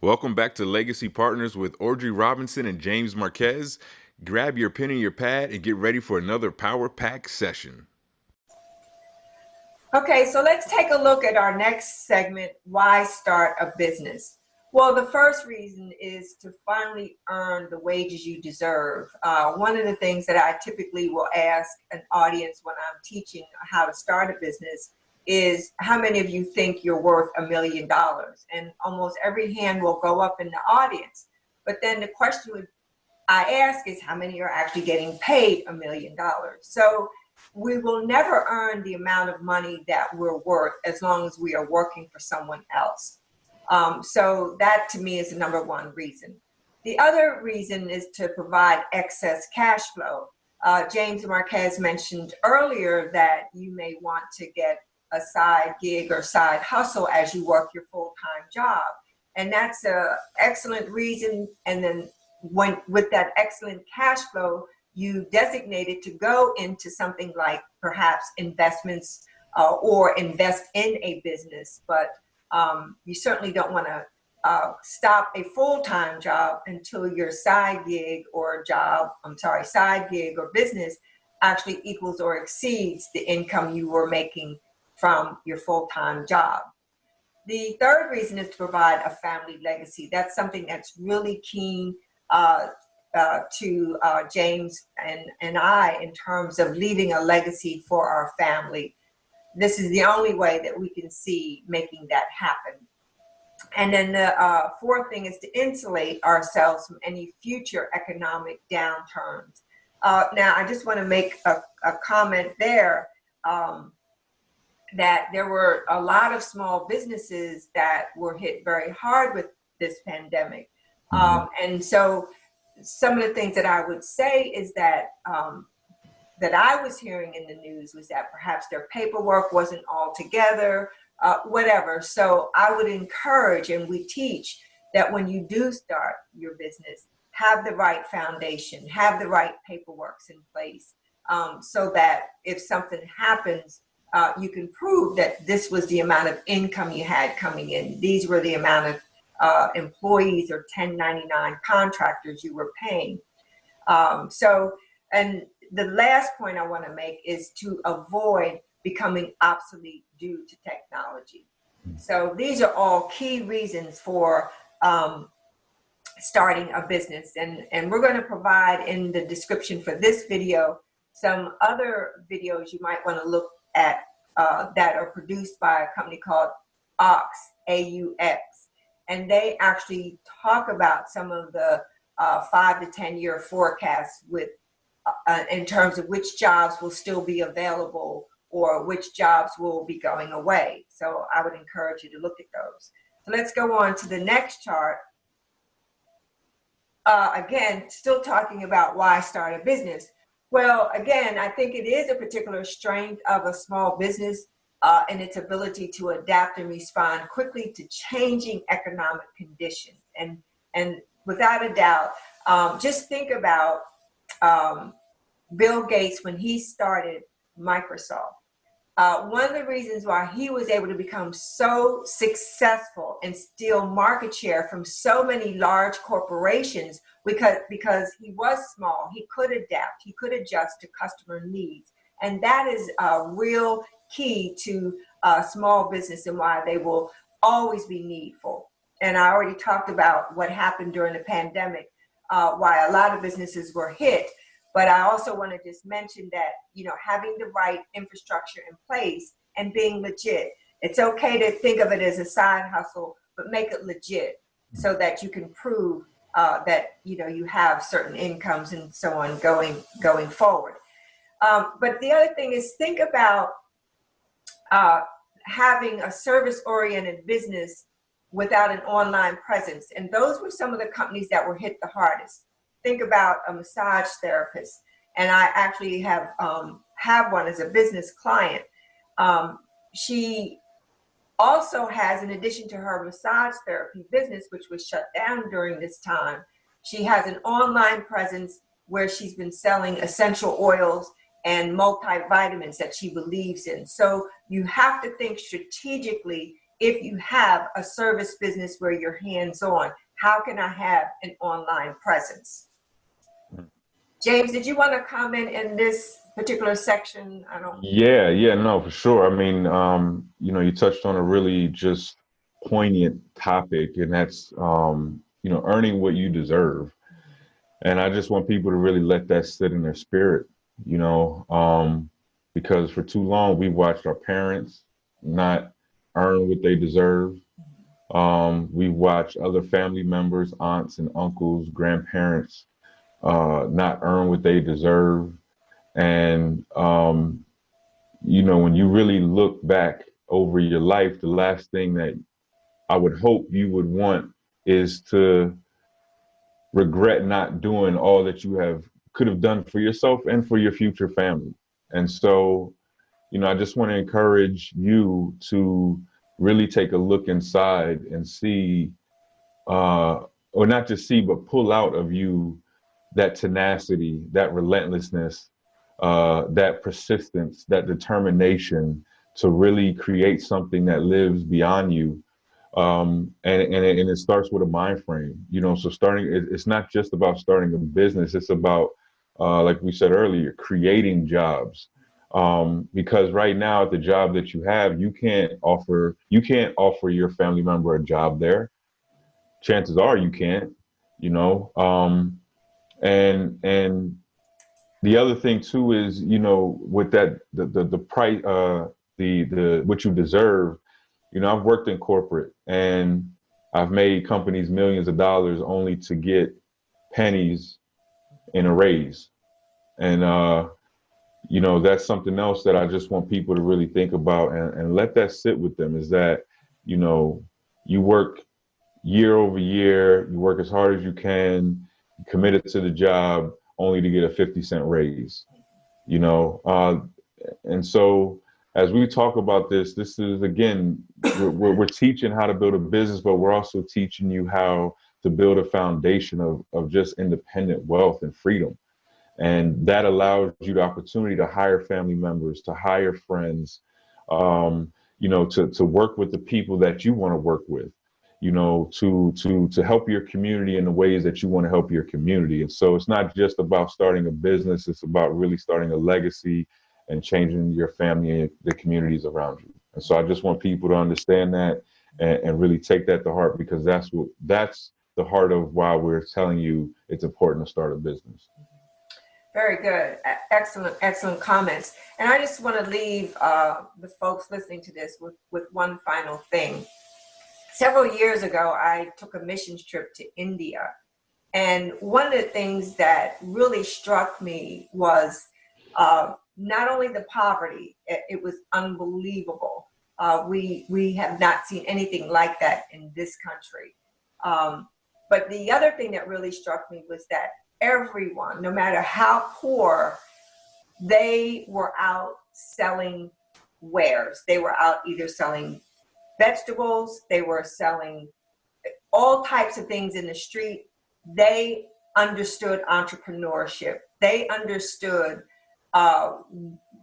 Welcome back to Legacy Partners with Audrey Robinson and James Marquez. Grab your pen and your pad and get ready for another Power Pack session. Okay, so let's take a look at our next segment, why start a business? Well, the first reason is to finally earn the wages you deserve. One of the things that I typically will ask an audience when I'm teaching how to start a business is, how many of you think you're worth $1 million? And almost every hand will go up in the audience. But then the question I ask is, how many are actually getting paid $1 million? So we will never earn the amount of money that we're worth as long as we are working for someone else. So that to me is the number one reason. The other reason is to provide excess cash flow. James Marquez mentioned earlier that you may want to get a side gig or side hustle as you work your full-time job. And that's an excellent reason. And then with that excellent cash flow, you designate it to go into something like perhaps investments or invest in a business. But you certainly don't want to stop a full-time job until your side gig or business actually equals or exceeds the income you were making from your full-time job. The third reason is to provide a family legacy. That's something that's really keen to James and I in terms of leaving a legacy for our family. This is the only way that we can see making that happen. And then the fourth thing is to insulate ourselves from any future economic downturns. Now, I just want to make a comment there that there were a lot of small businesses that were hit very hard with this pandemic. And so some of the things that I would say is that that I was hearing in the news was that perhaps their paperwork wasn't all together, whatever. So I would encourage, and we teach, that when you do start your business, have the right foundation, have the right paperwork in place, so that if something happens, you can prove that this was the amount of income you had coming in. These were the amount of employees or 1099 contractors you were paying. And the last point I want to make is to avoid becoming obsolete due to technology. So these are all key reasons for starting a business. And we're going to provide in the description for this video some other videos you might want to look at that are produced by a company called AUX, AUX. And they actually talk about some of the 5 to 10 year forecasts with in terms of which jobs will still be available or which jobs will be going away. So I would encourage you to look at those. So let's go on to the next chart. Again, still talking about why start a business. Well, again, I think it is a particular strength of a small business and its ability to adapt and respond quickly to changing economic conditions. And without a doubt, just think about Bill Gates when he started Microsoft. One of the reasons why he was able to become so successful and steal market share from so many large corporations because he was small, he could adapt, he could adjust to customer needs. And that is a real key to small business and why they will always be needful. And I already talked about what happened during the pandemic, why a lot of businesses were hit. But I also want to just mention that, having the right infrastructure in place and being legit. It's okay to think of it as a side hustle, but make it legit so that you can prove that, you have certain incomes and so on going forward. But the other thing is, think about having a service-oriented business without an online presence. And those were some of the companies that were hit the hardest. Think about a massage therapist, and I actually have one as a business client. She also has, in addition to her massage therapy business, which was shut down during this time, she has an online presence where she's been selling essential oils and multivitamins that she believes in. So you have to think strategically if you have a service business where you're hands-on, how can I have an online presence? James, did you want to comment in this particular section? I don't. Yeah, no, for sure. I mean, you touched on a really just poignant topic, and that's, earning what you deserve. And I just want people to really let that sit in their spirit, you know, because for too long we've watched our parents not earn what they deserve. We've watched other family members, aunts and uncles, grandparents, not earn what they deserve. And, when you really look back over your life, the last thing that I would hope you would want is to regret not doing all that you have could have done for yourself and for your future family. And so, I just want to encourage you to really take a look inside and see, or not just see, but pull out of you that tenacity, that relentlessness, that persistence, that determination to really create something that lives beyond you. And it starts with a mind frame, so it's not just about starting a business. It's about, like we said earlier, creating jobs. Because right now at the job that you have, you can't offer your family member a job there. Chances are you can't, you know. And the other thing too is, with that, the price, the what you deserve. I've worked in corporate, and I've made companies millions of dollars only to get pennies in a raise. And, that's something else that I just want people to really think about, and let that sit with them, is that, you know, you work year over year, you work as hard as you can, you committed to the job only to get a 50-cent raise, you know. And so as we talk about this is, again, we're teaching how to build a business, but we're also teaching you how to build a foundation of just independent wealth and freedom. And that allows you the opportunity to hire family members, to hire friends, to work with the people that you want to work with, to help your community in the ways that you want to help your community. And so it's not just about starting a business, it's about really starting a legacy and changing your family and the communities around you. And so I just want people to understand that, and really take that to heart, because that's the heart of why we're telling you it's important to start a business. Very good. Excellent, excellent comments. And I just want to leave the folks listening to this with one final thing. Several years ago, I took a missions trip to India. And one of the things that really struck me was not only the poverty, it was unbelievable. We have not seen anything like that in this country. But the other thing that really struck me was that everyone, no matter how poor, they were out selling wares. They were out either selling vegetables, they were selling all types of things in the street. They understood entrepreneurship. They understood,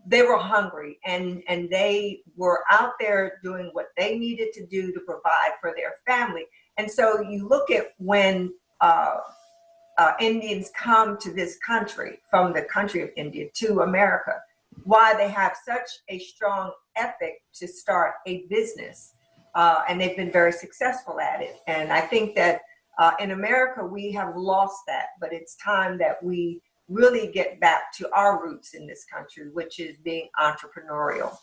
they were hungry, and they were out there doing what they needed to do to provide for their family. And so you look at when Indians come to this country, from the country of India to America, why they have such a strong ethic to start a business. And they've been very successful at it. And I think that in America, we have lost that, but it's time that we really get back to our roots in this country, which is being entrepreneurial.